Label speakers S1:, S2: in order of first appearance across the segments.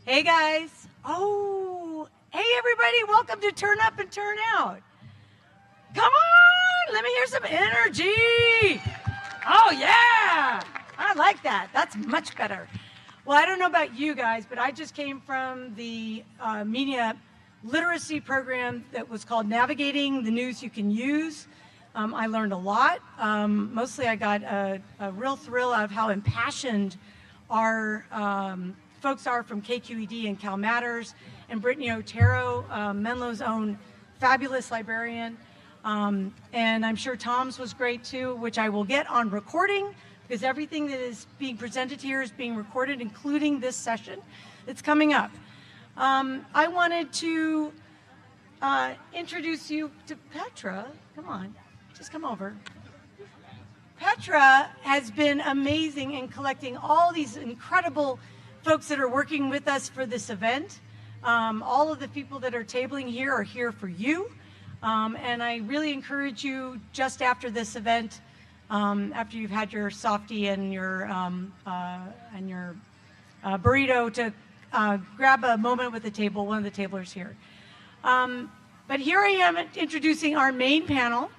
S1: Hey guys. Oh, hey everybody. Welcome to Turn Up and Turn Out. Come on, let me hear some energy. Oh yeah, I like that. That's much better. Well, I don't know about you guys, but I just came from the media literacy program that was called Navigating the News You Can Use. I learned a lot. Mostly I got a real thrill out of how impassioned our folks are from KQED and Cal Matters, and Brittany Otero, Menlo's own fabulous librarian. And I'm sure Tom's was great too, which I will get on recording because everything that is being presented here is being recorded, including this session that's coming up. I wanted to introduce you to Petra. Come on, just come over. Petra has been amazing in collecting all these incredible folks that are working with us for this event. All of the people that are tabling here are here for you. And I really encourage you just after this event, after you've had your softie and your burrito, to grab a moment with the table, one of the tablers here. But here I am introducing our main panel.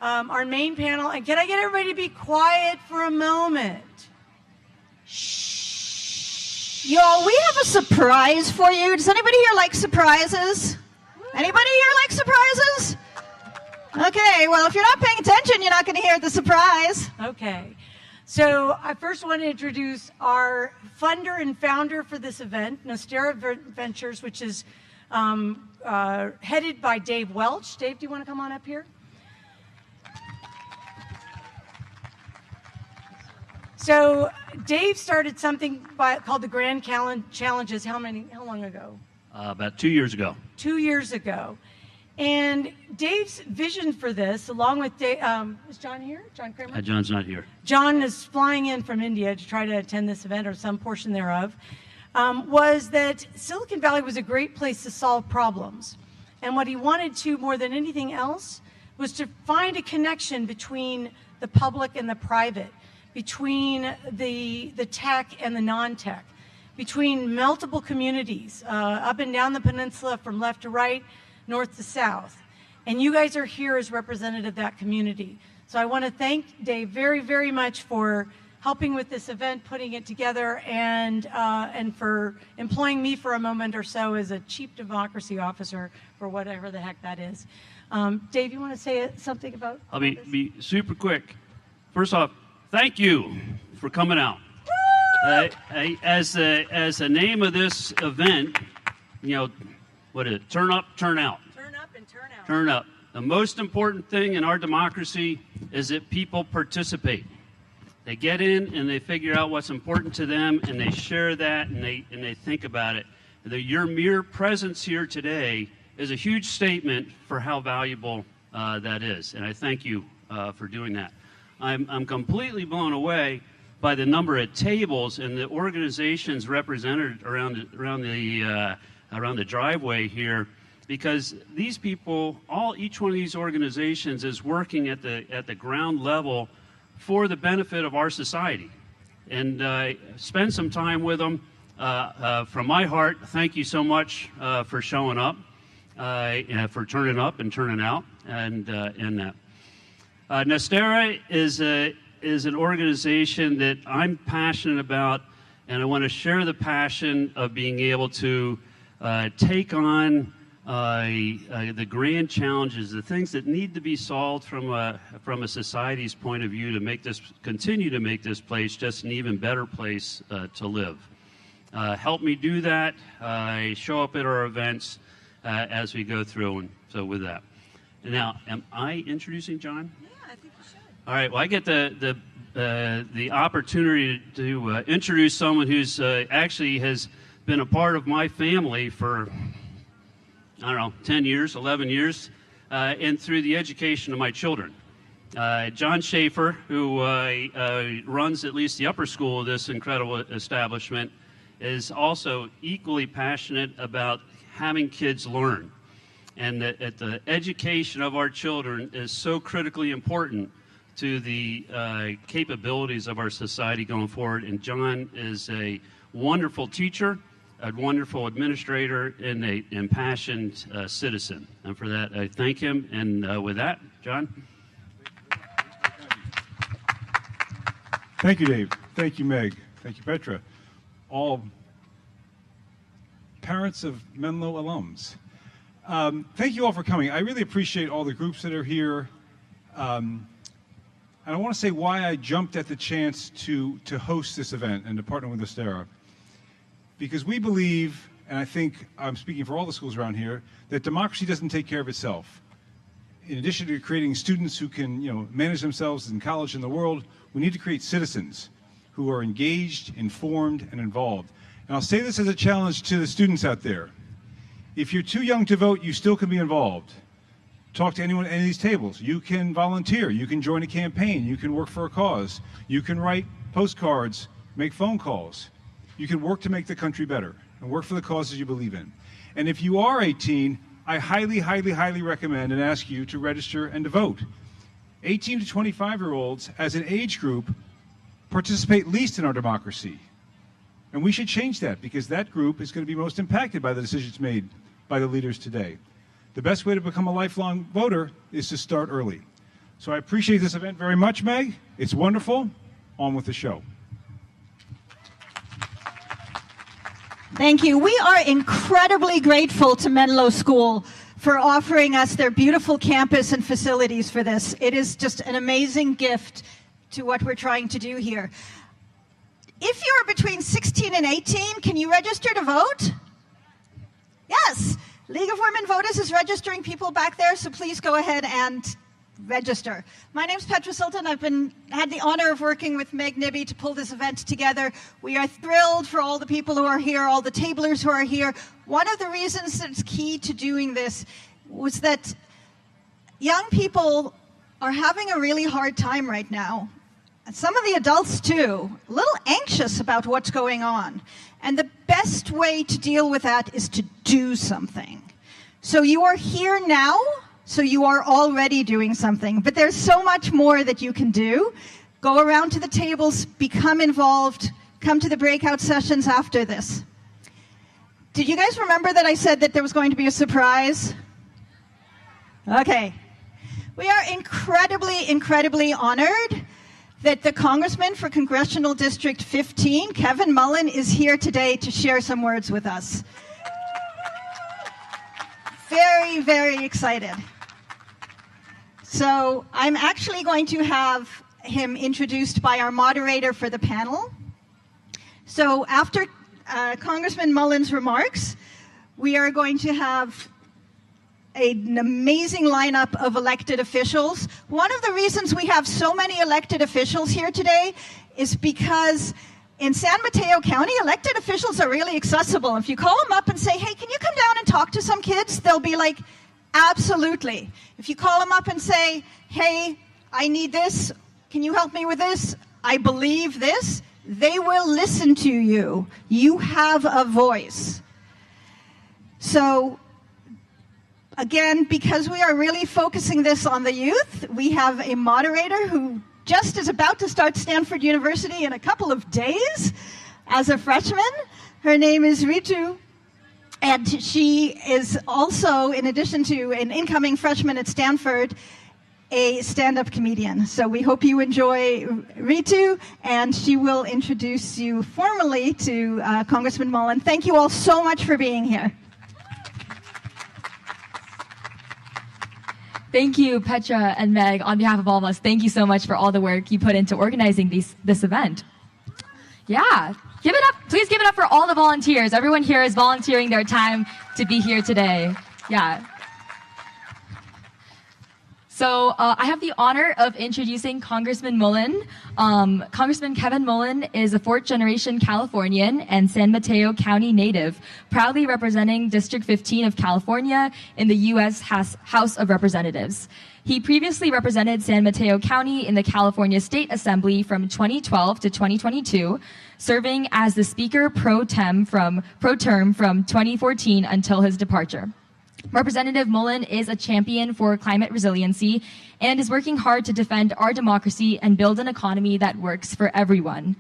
S1: And can I get everybody to be quiet for a moment? Shh.
S2: Y'all, we have a surprise for you. Does anybody here like surprises? Anybody here like surprises? Okay, well, if you're not paying attention, you're not going to hear the surprise.
S1: Okay. So I first want to introduce our funder and founder for this event, Nostera Ventures, which is headed by Dave Welch. Dave, do you want to come on up here? So Dave started something called the Grand Challenges. How long ago?
S3: About 2 years ago.
S1: 2 years ago. And Dave's vision for this, along with Dave, is John here? John Kramer?
S3: John's not here.
S1: John is flying in from India to try to attend this event, or some portion thereof, was that Silicon Valley was a great place to solve problems. And what he wanted to, more than anything else, was to find a connection between the public and the private, between the tech and the non-tech, between multiple communities, up and down the peninsula from left to right, north to south. And you guys are here as representative of that community. So I want to thank Dave very, very much for helping with this event, putting it together, and for employing me for a moment or so as a chief democracy officer for whatever the heck that is. Dave, you want to say something about
S3: I'll be super quick. First off, thank you for coming out. As the name of this event, what is it? Turn up, turn out.
S1: Turn up and turn out.
S3: Turn up. The most important thing in our democracy is that people participate. They get in and they figure out what's important to them, and they share that, and they think about it. Your mere presence here today is a huge statement for how valuable that is, and I thank you for doing that. I'm completely blown away by the number of tables and the organizations represented around the driveway here, because these people, each one of these organizations is working at the ground level for the benefit of our society. And spend some time with them. From my heart, thank you so much for showing up, for turning up and turning out, and that. Nostera is an organization that I'm passionate about, and I want to share the passion of being able to take on the grand challenges, the things that need to be solved from a society's point of view to continue to make this place just an even better place to live. Help me do that. I show up at our events as we go through, and so with that. And now, am I introducing John?
S1: Yeah, I think you should.
S3: All right. Well, I get the opportunity to introduce someone who's actually has been a part of my family for, 10 years, 11 years, and through the education of my children. John Schafer, who runs at least the upper school of this incredible establishment, is also equally passionate about having kids learn. And that the education of our children is so critically important to the capabilities of our society going forward. And John is a wonderful teacher, a wonderful administrator, and an impassioned citizen. And for that, I thank him. And with that, John.
S4: Thank you, Dave. Thank you, Meg. Thank you, Petra. All parents of Menlo alums. Thank you all for coming. I really appreciate all the groups that are here. And I want to say why I jumped at the chance to host this event and to partner with Astera. Because we believe, and I think I'm speaking for all the schools around here, that democracy doesn't take care of itself. In addition to creating students who can, manage themselves in college and the world, we need to create citizens who are engaged, informed, and involved. And I'll say this as a challenge to the students out there. If you're too young to vote, you still can be involved. Talk to anyone at any of these tables. You can volunteer. You can join a campaign. You can work for a cause. You can write postcards, make phone calls. You can work to make the country better and work for the causes you believe in. And if you are 18, I highly, highly, highly recommend and ask you to register and to vote. 18 to 25-year-olds, as an age group, participate least in our democracy. And we should change that, because that group is going to be most impacted by the decisions made by the leaders today. The best way to become a lifelong voter is to start early. So I appreciate this event very much, Meg. It's wonderful. On with the show.
S2: Thank you. We are incredibly grateful to Menlo School for offering us their beautiful campus and facilities for this. It is just an amazing gift to what we're trying to do here. If you're between 16 and 18, can you register to vote? Yes. League of Women Voters is registering people back there, so please go ahead and register. My name's Petra Silton. I've had the honor of working with Meg Nibbi to pull this event together. We are thrilled for all the people who are here, all the tablers who are here. One of the reasons that's key to doing this was that young people are having a really hard time right now. And some of the adults too, a little anxious about what's going on. And the best way to deal with that is to do something. So you are here now, so you are already doing something. But there's so much more that you can do. Go around to the tables, become involved, come to the breakout sessions after this. Did you guys remember that I said that there was going to be a surprise? Okay. We are incredibly, incredibly honored that the Congressman for Congressional District 15, Kevin Mullen, is here today to share some words with us. Very, very excited. So I'm actually going to have him introduced by our moderator for the panel. So after Congressman Mullen's remarks, we are going to have an amazing lineup of elected officials. One of the reasons we have so many elected officials here today is because in San Mateo County, elected officials are really accessible. If you call them up and say, hey, can you come down and talk to some kids? They'll be like, absolutely. If you call them up and say, hey, I need this, can you help me with this? I believe this. They will listen to you. You have a voice. So, again, because we are really focusing this on the youth, we have a moderator who just is about to start Stanford University in a couple of days as a freshman. Her name is Ritu, and she is also, in addition to an incoming freshman at Stanford, a stand-up comedian. So we hope you enjoy Ritu, and she will introduce you formally to Congressman Mullen. Thank you all so much for being here.
S5: Thank you, Petra and Meg. On behalf of all of us, thank you so much for all the work you put into organizing this event. Yeah, give it up. Please give it up for all the volunteers. Everyone here is volunteering their time to be here today. Yeah. So I have the honor of introducing Congressman Mullen. Congressman Kevin Mullen is a fourth-generation Californian and San Mateo County native, proudly representing District 15 of California in the U.S. House of Representatives. He previously represented San Mateo County in the California State Assembly from 2012 to 2022, serving as the Speaker pro tem from 2014 until his departure. Representative Mullen is a champion for climate resiliency and is working hard to defend our democracy and build an economy that works for everyone.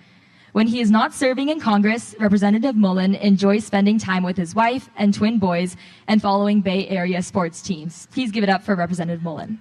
S5: When he is not serving in Congress, Representative Mullen enjoys spending time with his wife and twin boys and following Bay Area sports teams. Please give it up for Representative Mullen.